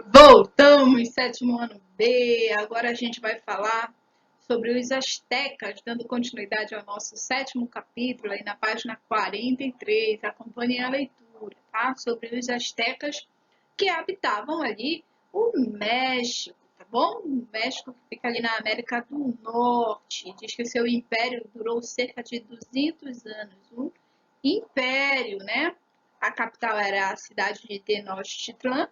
Voltamos, sétimo ano B. Agora a gente vai falar sobre os astecas, dando continuidade ao nosso sétimo capítulo, aí na página 43. Acompanhem a leitura, tá? Sobre os astecas que habitavam ali o México, tá bom? O México que fica ali na América do Norte. Diz que o seu império durou cerca de 200 anos. Um império, né? A capital era a cidade de Tenochtitlan,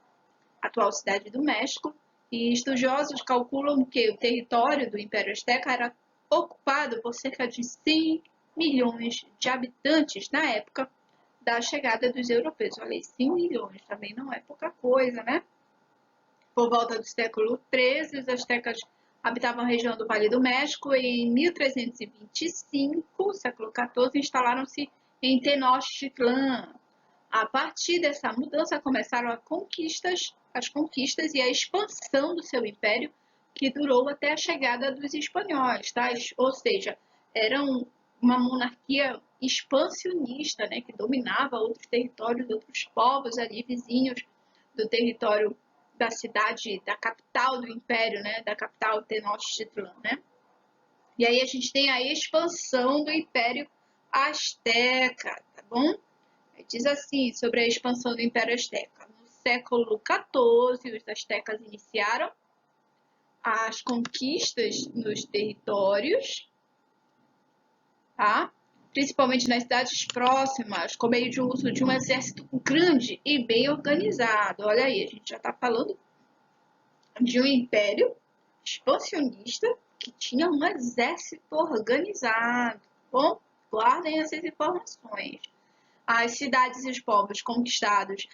atual cidade do México, e estudiosos calculam que o território do Império Azteca era ocupado por cerca de 100 milhões de habitantes na época da chegada dos europeus. Olha, 100 milhões também não é pouca coisa, né? Por volta do século XIII, os astecas habitavam a região do Vale do México e em 1325, século XIV, instalaram-se em Tenochtitlan. A partir dessa mudança começaram as conquistas e a expansão do seu império, que durou até a chegada dos espanhóis, tá? Ou seja, eram uma monarquia expansionista, né, que dominava outros territórios, outros povos ali vizinhos do território da cidade, da capital do império, né, da capital Tenochtitlan, né? E aí a gente tem a expansão do Império Azteca, tá bom? Diz assim sobre a expansão do Império Azteca. No século XIV, os astecas iniciaram as conquistas nos territórios, tá? Principalmente nas cidades próximas, por meio de uso de um exército grande e bem organizado. Olha aí, a gente já está falando de um império expansionista que tinha um exército organizado. Bom, guardem essas informações. As cidades e os povos conquistados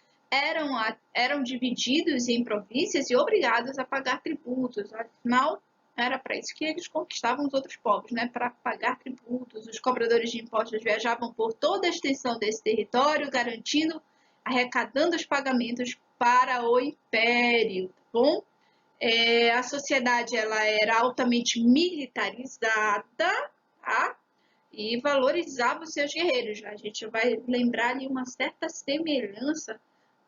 eram divididos em províncias e obrigados a pagar tributos. Afinal, era para isso que eles conquistavam os outros povos, né? Para pagar tributos. Os cobradores de impostos viajavam por toda a extensão desse território, arrecadando os pagamentos para o império, tá bom? A sociedade ela era altamente militarizada, tá? E valorizava os seus guerreiros. A gente vai lembrar ali uma certa semelhança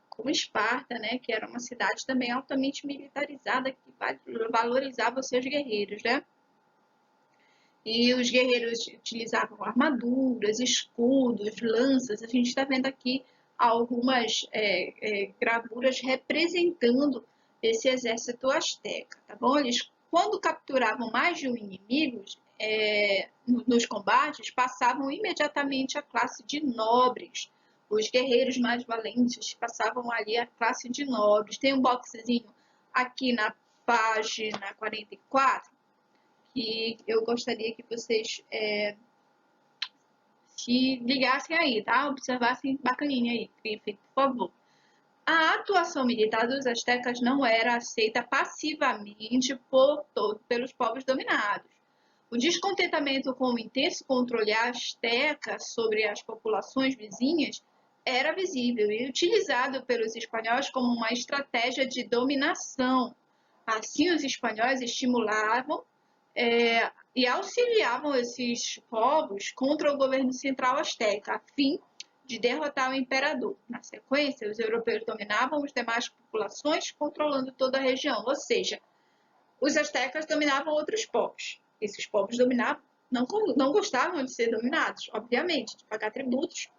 com Esparta, né, que era uma cidade também altamente militarizada, que valorizava os seus guerreiros, né? E os guerreiros utilizavam armaduras, escudos, lanças. A gente está vendo aqui algumas gravuras representando esse exército asteca, tá bom? Eles, quando capturavam mais de um inimigo, nos combates, passavam imediatamente à classe de nobres. Os guerreiros mais valentes passavam ali à classe de nobres. Tem um boxezinho aqui na página 44 que eu gostaria que vocês se ligassem aí, tá? Observassem bacaninha aí, por favor. A atuação militar dos astecas não era aceita passivamente pelos povos dominados. O descontentamento com o intenso controle asteca sobre as populações vizinhas era visível e utilizado pelos espanhóis como uma estratégia de dominação. Assim, os espanhóis estimulavam e auxiliavam esses povos contra o governo central asteca, a fim de derrotar o imperador. Na sequência, os europeus dominavam as demais populações, controlando toda a região, ou seja, os astecas dominavam outros povos. Esses povos dominavam, não gostavam de ser dominados, obviamente, de pagar tributos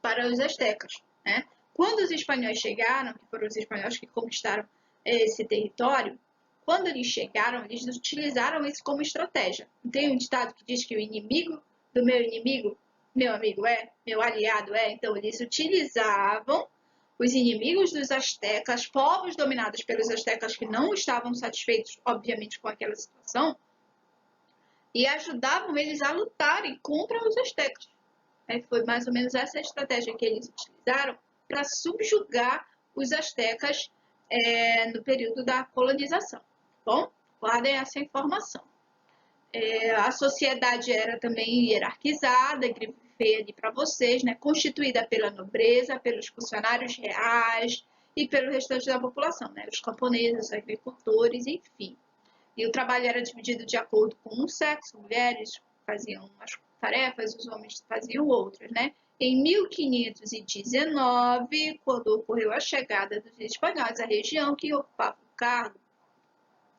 para os astecas, né? Quando os espanhóis chegaram, que foram os espanhóis que conquistaram esse território, quando eles chegaram, eles utilizaram isso como estratégia. Tem um ditado que diz que o inimigo do meu inimigo, meu amigo é, meu aliado é. Então, eles utilizavam os inimigos dos astecas, povos dominados pelos astecas que não estavam satisfeitos, obviamente, com aquela situação, e ajudavam eles a lutarem contra os astecas. Foi mais ou menos essa estratégia que eles utilizaram para subjugar os astecas no período da colonização. Bom, guardem essa informação. A sociedade era também hierarquizada, grifei ali para vocês, né, constituída pela nobreza, pelos funcionários reais e pelo restante da população, né, os camponeses, os agricultores, enfim. E o trabalho era dividido de acordo com o sexo, mulheres faziam umas tarefas, os homens faziam outras, né? Em 1519, quando ocorreu a chegada dos espanhóis à região, que ocupava o cargo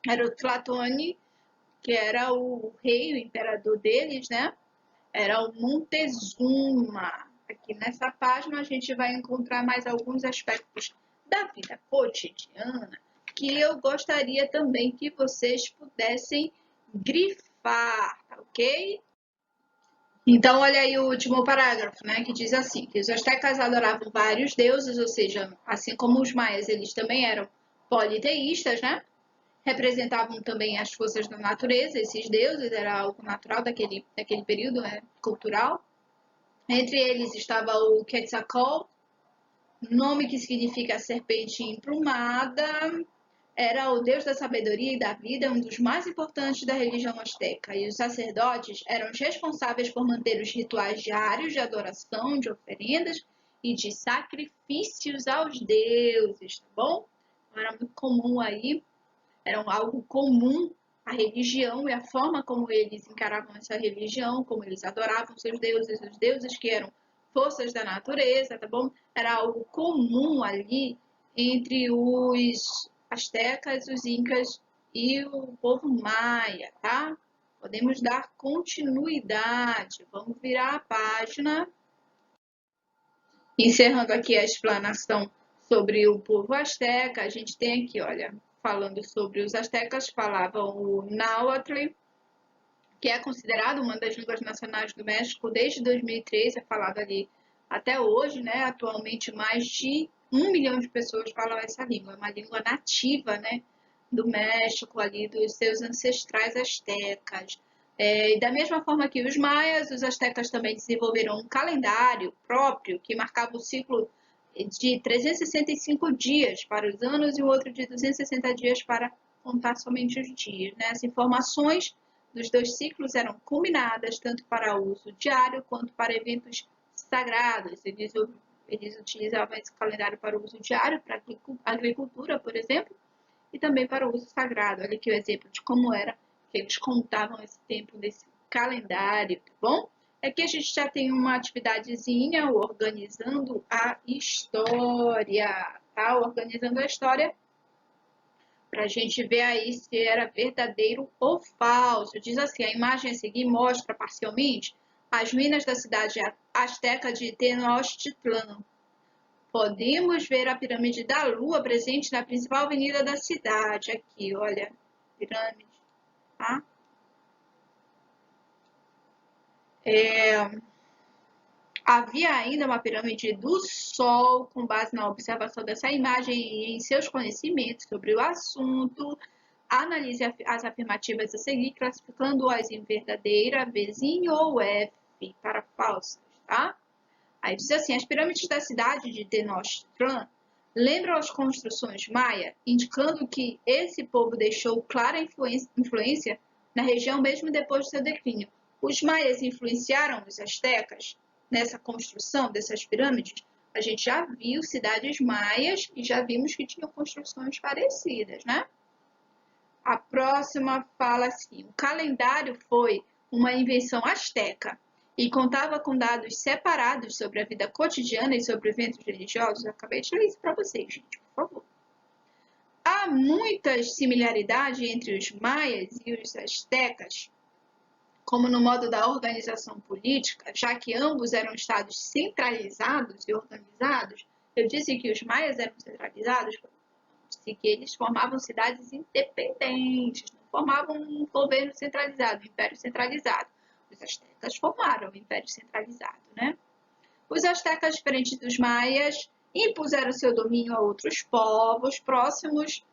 era o Tlatoani, que era o rei, o imperador deles, né? Era o Montezuma. Aqui nessa página a gente vai encontrar mais alguns aspectos da vida cotidiana que eu gostaria também que vocês pudessem grifar, ok? Então, olha aí o último parágrafo, né, que diz assim, que os astecas adoravam vários deuses, ou seja, assim como os maias, eles também eram politeístas, né? Representavam também as forças da natureza, esses deuses, era algo natural daquele período, né, cultural. Entre eles estava o Quetzalcoatl, nome que significa serpente emplumada, era o deus da sabedoria e da vida, um dos mais importantes da religião asteca, e os sacerdotes eram os responsáveis por manter os rituais diários de adoração, de oferendas e de sacrifícios aos deuses, tá bom? Era muito comum aí, era algo comum a religião e a forma como eles encaravam essa religião, como eles adoravam seus deuses, os deuses que eram forças da natureza, tá bom? Era algo comum ali entre os astecas, os incas e o povo maia, tá? Podemos dar continuidade. Vamos virar a página. Encerrando aqui a explanação sobre o povo asteca, a gente tem aqui, olha, falando sobre os astecas, falavam o náhuatl, que é considerado uma das línguas nacionais do México desde 2013, é falado ali até hoje, né? Atualmente mais de 1 milhão de pessoas falam essa língua, é uma língua nativa, né? Do México, ali, dos seus ancestrais astecas. E da mesma forma que os maias, os astecas também desenvolveram um calendário próprio que marcava o ciclo de 365 dias para os anos e o outro de 260 dias para contar somente os dias, né? As informações dos dois ciclos eram combinadas tanto para uso diário quanto para eventos sagrados. Eles utilizavam esse calendário para o uso diário, para a agricultura, por exemplo, e também para o uso sagrado. Olha aqui o exemplo de como era que eles contavam esse tempo nesse calendário, tá bom? Aqui a gente já tem uma atividadezinha, organizando a história, tá? Organizando a história para a gente ver aí se era verdadeiro ou falso. Diz assim, a imagem a seguir mostra parcialmente as ruínas da cidade asteca de Tenochtitlan. Podemos ver a pirâmide da Lua presente na principal avenida da cidade. Aqui, olha, pirâmide, tá? Havia ainda uma pirâmide do Sol, com base na observação dessa imagem e em seus conhecimentos sobre o assunto. Analise as afirmativas a seguir, classificando-as em verdadeira, Vzinho ou F para falsas, tá? Aí diz assim, as pirâmides da cidade de Tenochtitlan lembram as construções maia, indicando que esse povo deixou clara influência na região mesmo depois do seu declínio. Os maias influenciaram os astecas nessa construção dessas pirâmides? A gente já viu cidades maias e já vimos que tinham construções parecidas, né? A próxima fala assim, o calendário foi uma invenção asteca e contava com dados separados sobre a vida cotidiana e sobre eventos religiosos. Eu acabei de ler isso para vocês, gente, por favor. Há muitas similaridades entre os maias e os astecas, como no modo da organização política, já que ambos eram estados centralizados e organizados. Eu disse que os maias eram centralizados, que eles formavam cidades independentes, não formavam um governo centralizado, um império centralizado. Os astecas formaram um império centralizado, né? Os astecas, diferentes dos maias, impuseram seu domínio a outros povos próximos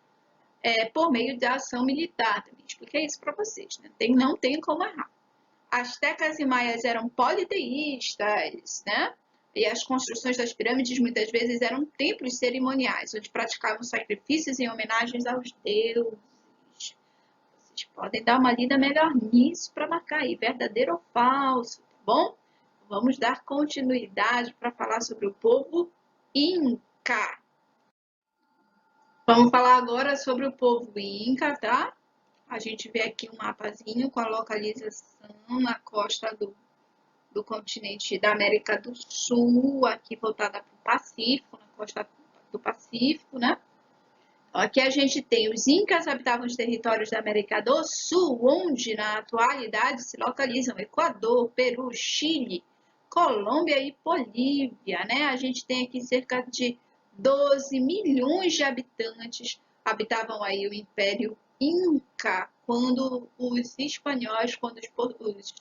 por meio da ação militar. Também expliquei isso para vocês, né? Não tem como errar. Astecas e maias eram politeístas, né? E as construções das pirâmides muitas vezes eram templos cerimoniais, onde praticavam sacrifícios em homenagens aos deuses. Vocês podem dar uma lida melhor nisso para marcar aí, verdadeiro ou falso, tá bom? Vamos dar continuidade para falar sobre o povo Inca. Vamos falar agora sobre o povo Inca, tá? A gente vê aqui um mapazinho com a localização na costa do continente da América do Sul, aqui voltada para o Pacífico, na costa do Pacífico, né? Aqui a gente tem os Incas habitavam os territórios da América do Sul, onde na atualidade se localizam Equador, Peru, Chile, Colômbia e Bolívia, né? A gente tem aqui cerca de 12 milhões de habitantes habitavam aí o Império Inca, quando os espanhóis, quando os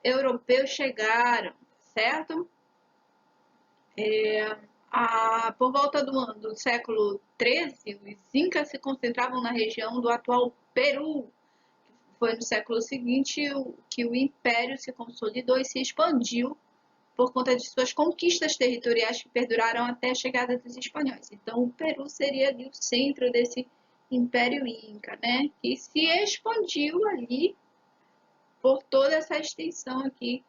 europeus chegaram, certo? Por volta do século XIII, os Incas se concentravam na região do atual Peru. Foi no século seguinte que o Império se consolidou e se expandiu por conta de suas conquistas territoriais que perduraram até a chegada dos espanhóis. Então, o Peru seria ali o centro desse Império Inca, né? Que se expandiu ali por toda essa extensão aqui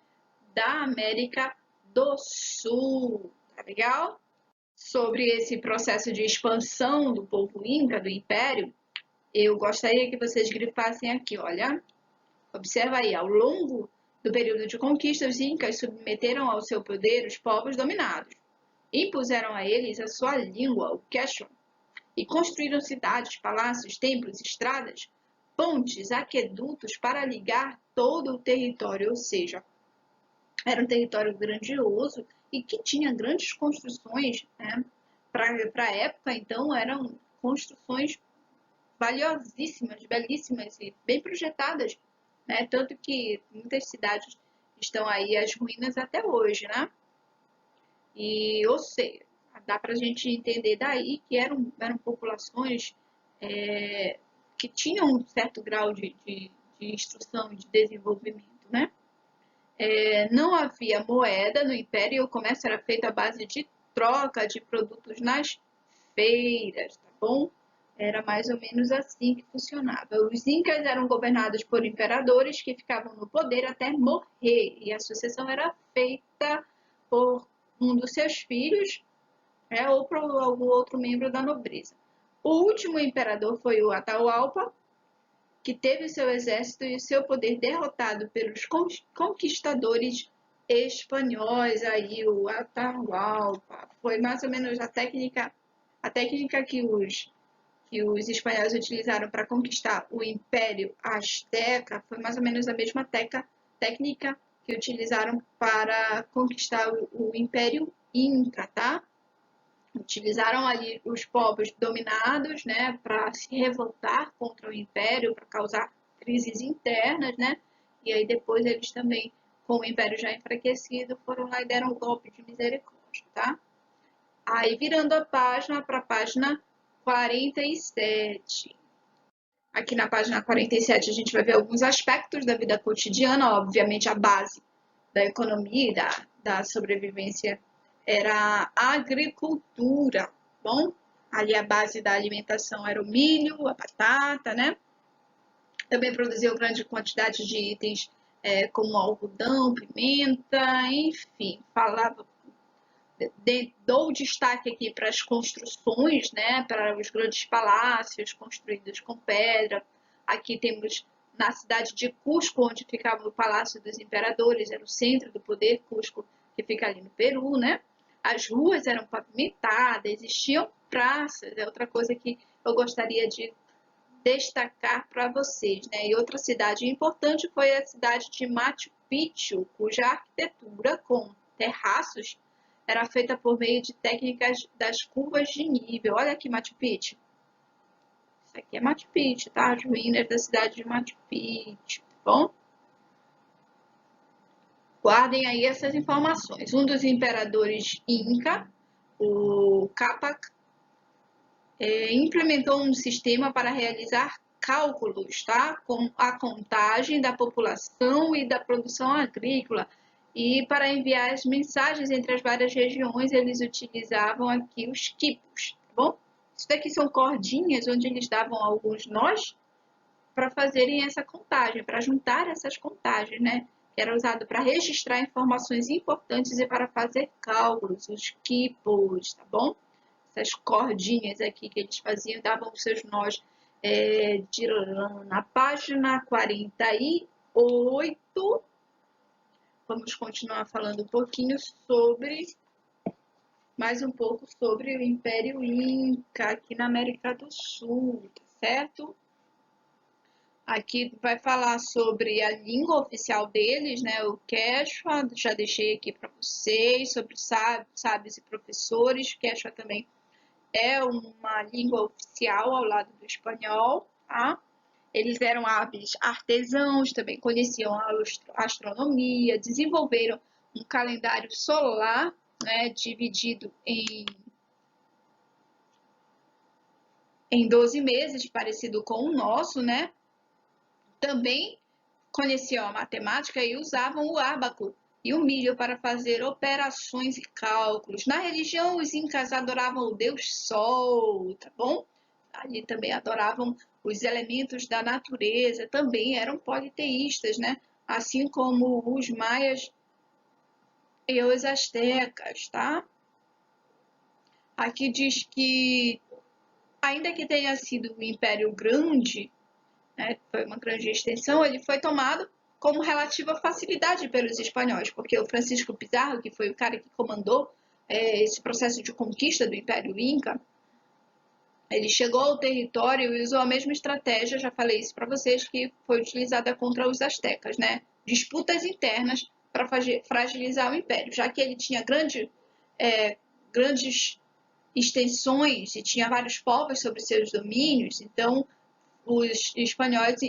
da América do Sul. Tá legal? Sobre esse processo de expansão do povo Inca, do Império, eu gostaria que vocês grifassem aqui, olha. Observa aí, ao longo do período de conquista, os Incas submeteram ao seu poder os povos dominados, impuseram a eles a sua língua, o Quechua, e construíram cidades, palácios, templos, estradas, pontes, aquedutos para ligar todo o território, ou seja, era um território grandioso e que tinha grandes construções, né? Para a época, então, eram construções valiosíssimas, belíssimas e bem projetadas, né? Tanto que muitas cidades estão aí as ruínas até hoje, né? E, ou seja, dá para a gente entender daí que eram populações que tinham um certo grau de instrução e de desenvolvimento, né? Não havia moeda no Império e o comércio era feito à base de troca de produtos nas feiras, tá bom? Era mais ou menos assim que funcionava. Os Incas eram governados por imperadores que ficavam no poder até morrer, e a sucessão era feita por um dos seus filhos, ou por algum outro membro da nobreza. O último imperador foi o Atahualpa, que teve seu exército e seu poder derrotado pelos conquistadores espanhóis. Aí o Atahualpa foi mais ou menos a técnica que os espanhóis utilizaram para conquistar o Império Azteca foi mais ou menos a mesma técnica que utilizaram para conquistar o Império Inca, tá? Utilizaram ali os povos dominados, né, para se revoltar contra o Império, para causar crises internas, né? E aí depois eles também, com o Império já enfraquecido, foram lá e deram um golpe de misericórdia, tá? Aí virando a página para a página 47. Aqui na página 47 a gente vai ver alguns aspectos da vida cotidiana, obviamente a base da economia e da sobrevivência era a agricultura, bom? Ali a base da alimentação era o milho, a batata, né? Também produziu grande quantidade de itens como algodão, pimenta, enfim, falava. Dou destaque aqui para as construções, né, para os grandes palácios construídos com pedra. Aqui temos na cidade de Cusco, onde ficava o Palácio dos Imperadores, era o centro do poder, Cusco, que fica ali no Peru, né? As ruas eram pavimentadas, existiam praças, é outra coisa que eu gostaria de destacar para vocês, né? E outra cidade importante foi a cidade de Machu Picchu, cuja arquitetura com terraços era feita por meio de técnicas das curvas de nível. Olha aqui Machu Picchu. Isso aqui é Machu Picchu, tá? As ruínas da cidade de Machu Picchu, tá bom? Guardem aí essas informações. Um dos imperadores Inca, o Capac, implementou um sistema para realizar cálculos, tá? Com a contagem da população e da produção agrícola. E para enviar as mensagens entre as várias regiões, eles utilizavam aqui os quipos, tá bom? Isso daqui são cordinhas onde eles davam alguns nós para fazerem essa contagem, para juntar essas contagens, né? Que era usado para registrar informações importantes e para fazer cálculos, os quipos, tá bom? Essas cordinhas aqui que eles faziam, davam os seus nós de lã. Na página 48, vamos continuar falando um pouquinho sobre, mais um pouco sobre o Império Inca aqui na América do Sul, tá certo? Aqui vai falar sobre a língua oficial deles, né, o Quechua, já deixei aqui para vocês, sobre sábios e professores. O Quechua também é uma língua oficial ao lado do espanhol, tá? Eles eram hábeis artesãos, também conheciam a astronomia, desenvolveram um calendário solar, né, dividido em 12 meses, parecido com o nosso, né? Também conheciam a matemática e usavam o ábaco e o milho para fazer operações e cálculos. Na religião, os incas adoravam o deus Sol, tá bom? Ali também adoravam os elementos da natureza, também eram politeístas, né? Assim como os maias e os astecas, tá? Aqui diz que, ainda que tenha sido um império grande, né, foi uma grande extensão, ele foi tomado com relativa facilidade pelos espanhóis, porque o Francisco Pizarro, que foi o cara que comandou esse processo de conquista do Império Inca, ele chegou ao território e usou a mesma estratégia, já falei isso para vocês, que foi utilizada contra os astecas, né? Disputas internas para fragilizar o império, já que ele tinha grandes extensões e tinha vários povos sobre seus domínios, então os espanhóis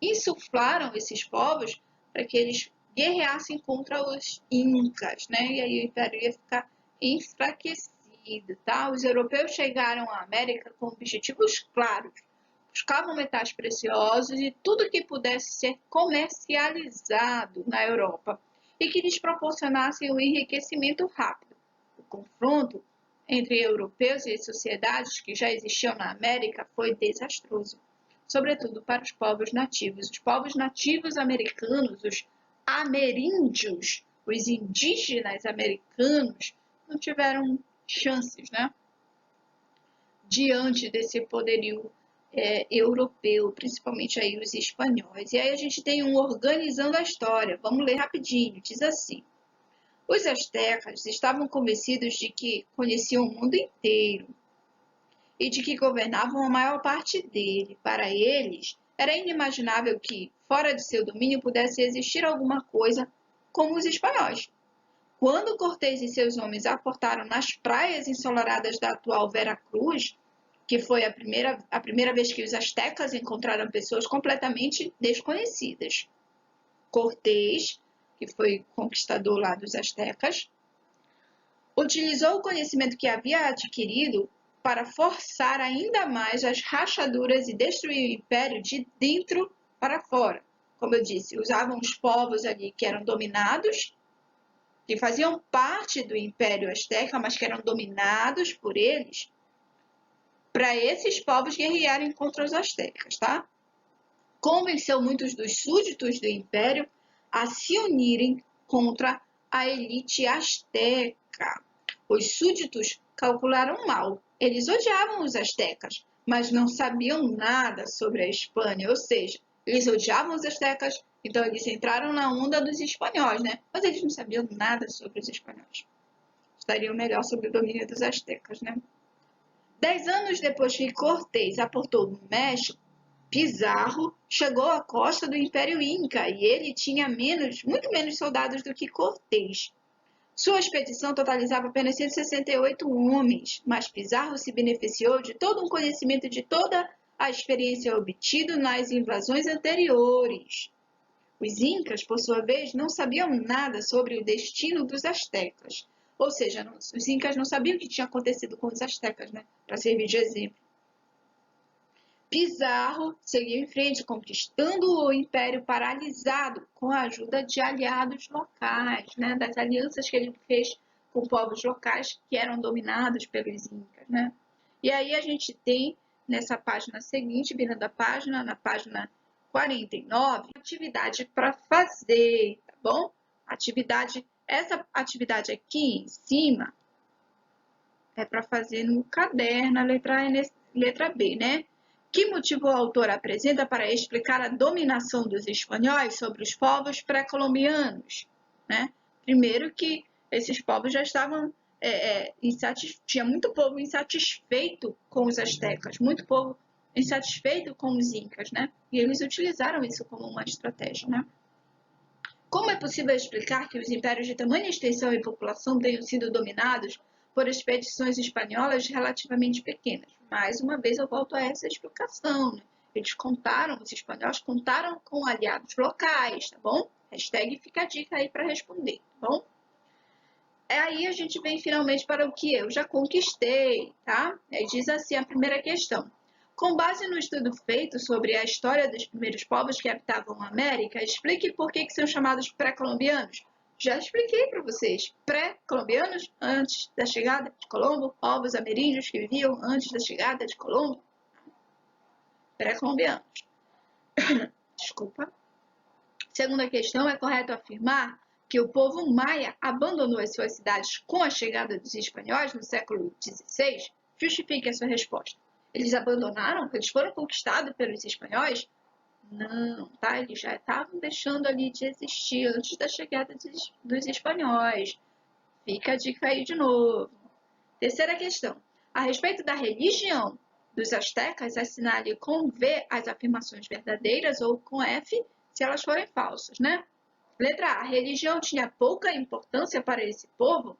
insuflaram esses povos para que eles guerreassem contra os incas, né? E aí o império ia ficar enfraquecido, tá? Os europeus chegaram à América com objetivos claros. Buscavam metais preciosos e tudo que pudesse ser comercializado na Europa e que lhes proporcionasse um enriquecimento rápido. O confronto entre europeus e as sociedades que já existiam na América foi desastroso, sobretudo para os povos nativos. Os povos nativos americanos, os ameríndios, os indígenas americanos, não tiveram chances, né? Diante desse poderio europeu, principalmente aí os espanhóis. E aí a gente tem um organizando a história. Vamos ler rapidinho. Diz assim: os astecas estavam convencidos de que conheciam o mundo inteiro e de que governavam a maior parte dele. Para eles, era inimaginável que, fora de seu domínio, pudesse existir alguma coisa como os espanhóis. Quando Cortés e seus homens aportaram nas praias ensolaradas da atual Veracruz, que foi a primeira vez que os astecas encontraram pessoas completamente desconhecidas. Cortés, que foi conquistador lá dos astecas, utilizou o conhecimento que havia adquirido para forçar ainda mais as rachaduras e destruir o império de dentro para fora. Como eu disse, usavam os povos ali que eram dominados, que faziam parte do Império Azteca, mas que eram dominados por eles, para esses povos guerrearem contra os astecas, tá? Convenceu muitos dos súditos do Império a se unirem contra a elite asteca. Os súditos calcularam mal. Eles odiavam os astecas, mas não sabiam nada sobre a Espanha, ou seja, eles odiavam os astecas, então eles entraram na onda dos espanhóis, né? Mas eles não sabiam nada sobre os espanhóis. Estariam melhor sobre o domínio dos astecas, né? 10 anos depois que Cortés aportou no México, Pizarro chegou à costa do Império Inca e ele tinha muito menos soldados do que Cortés. Sua expedição totalizava apenas 168 homens, mas Pizarro se beneficiou de todo um conhecimento de toda a experiência obtida nas invasões anteriores. Os incas, por sua vez, não sabiam nada sobre o destino dos astecas. Ou seja, os incas não sabiam o que tinha acontecido com os astecas, né? Para servir de exemplo. Pizarro seguiu em frente, conquistando o império paralisado com a ajuda de aliados locais, né? Das alianças que ele fez com povos locais que eram dominados pelos incas, né? E aí a gente tem, nessa página seguinte, virando a página, na página 49, atividade para fazer, tá bom? Essa atividade aqui em cima é para fazer no caderno, a letra A e letra B, né? Que motivo o autor apresenta para explicar a dominação dos espanhóis sobre os povos pré-colombianos? né? Primeiro que esses povos já estavam tinha muito povo insatisfeito com os astecas, muito povo insatisfeito com os incas, né? E eles utilizaram isso como uma estratégia, né? Como é possível explicar que os impérios de tamanha extensão e população tenham sido dominados por expedições espanholas relativamente pequenas? Mais uma vez eu volto a essa explicação, né? Os espanhóis contaram com aliados locais, tá bom? Hashtag fica a dica aí para responder, tá bom? Aí a gente vem finalmente para o que eu já conquistei, tá? Diz assim a primeira questão. Com base no estudo feito sobre a história dos primeiros povos que habitavam a América, explique por que são chamados pré-colombianos. Já expliquei para vocês. Pré-colombianos, antes da chegada de Colombo, povos ameríndios que viviam antes da chegada de Colombo. Pré-colombianos. Desculpa. Segunda questão, é correto afirmar que o povo maia abandonou as suas cidades com a chegada dos espanhóis no século XVI? Justifique a sua resposta. Eles abandonaram? Eles foram conquistados pelos espanhóis? Não, tá? Eles já estavam deixando ali de existir antes da chegada dos espanhóis. Fica a dica aí de novo. Terceira questão. A respeito da religião dos astecas, assinale com V as afirmações verdadeiras ou com F se elas forem falsas, né? Letra A. A religião tinha pouca importância para esse povo?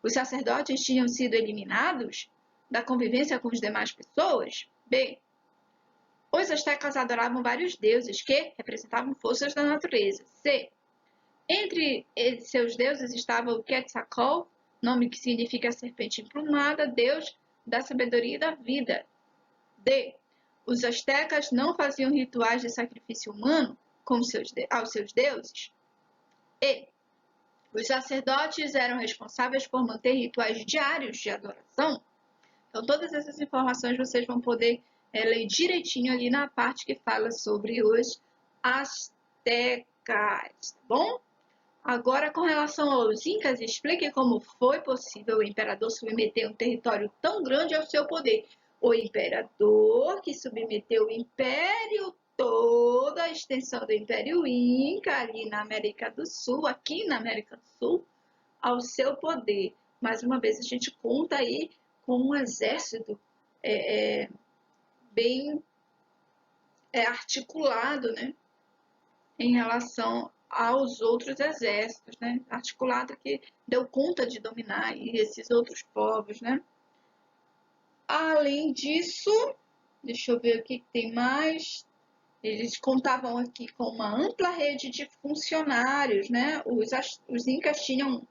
Os sacerdotes tinham sido eliminados da convivência com as demais pessoas? B. Os astecas adoravam vários deuses que representavam forças da natureza. C. Entre seus deuses estava o Quetzalcóatl, nome que significa serpente emplumada, deus da sabedoria e da vida. D. Os astecas não faziam rituais de sacrifício humano aos seus deuses? E. Os sacerdotes eram responsáveis por manter rituais diários de adoração? Então, todas essas informações vocês vão poder ler direitinho ali na parte que fala sobre os astecas, tá bom? Agora, com relação aos incas, explique como foi possível o imperador submeter um território tão grande ao seu poder. O imperador que submeteu o império, toda a extensão do Império Inca, ali na América do Sul, aqui na América do Sul, ao seu poder. Mais uma vez, a gente conta aí com um exército bem articulado, né, em relação aos outros exércitos, né, articulado que deu conta de dominar aí esses outros povos, né. Além disso, deixa eu ver o que tem mais. Eles contavam aqui com uma ampla rede de funcionários, né? Os incas tinham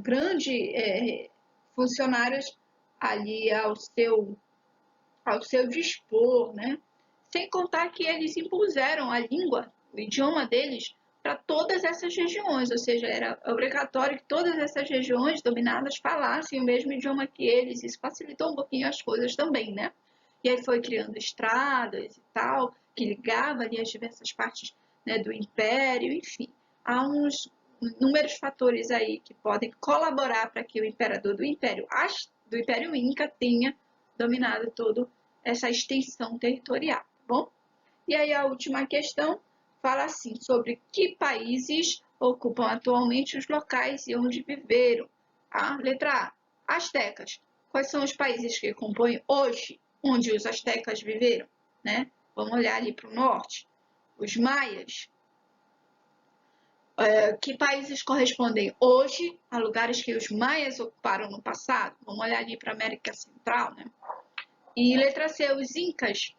grandes funcionários ali ao seu dispor, né? Sem contar que eles impuseram a língua, o idioma deles, para todas essas regiões, ou seja, era obrigatório que todas essas regiões dominadas falassem o mesmo idioma que eles. Isso facilitou um pouquinho as coisas também, né? E aí foi criando estradas e tal, que ligava ali as diversas partes, né, do império, enfim. Há uns inúmeros fatores aí que podem colaborar para que o imperador do Império Inca tenha dominado toda essa extensão territorial, tá bom? E aí a última questão fala assim, sobre que países ocupam atualmente os locais e onde viveram. A letra A, astecas. Quais são os países que compõem hoje onde os astecas viveram, né? Vamos olhar ali para o norte. Os maias. Que países correspondem hoje a lugares que os maias ocuparam no passado? Vamos olhar ali para a América Central, né? E letra C, os incas.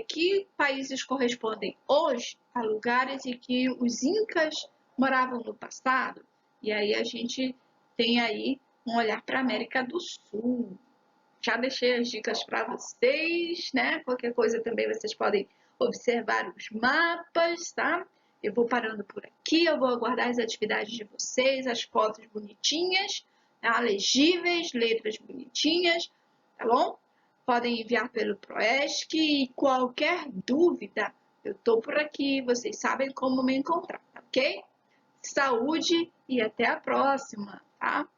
Que países correspondem hoje a lugares em que os incas moravam no passado? E aí a gente tem aí um olhar para a América do Sul. Já deixei as dicas para vocês, né? Qualquer coisa também vocês podem observar os mapas, tá? Eu vou parando por aqui, eu vou aguardar as atividades de vocês, as fotos bonitinhas, tá? Legíveis, letras bonitinhas, tá bom? Podem enviar pelo Proesc e qualquer dúvida, eu tô por aqui, vocês sabem como me encontrar, tá ok? Saúde e até a próxima, tá?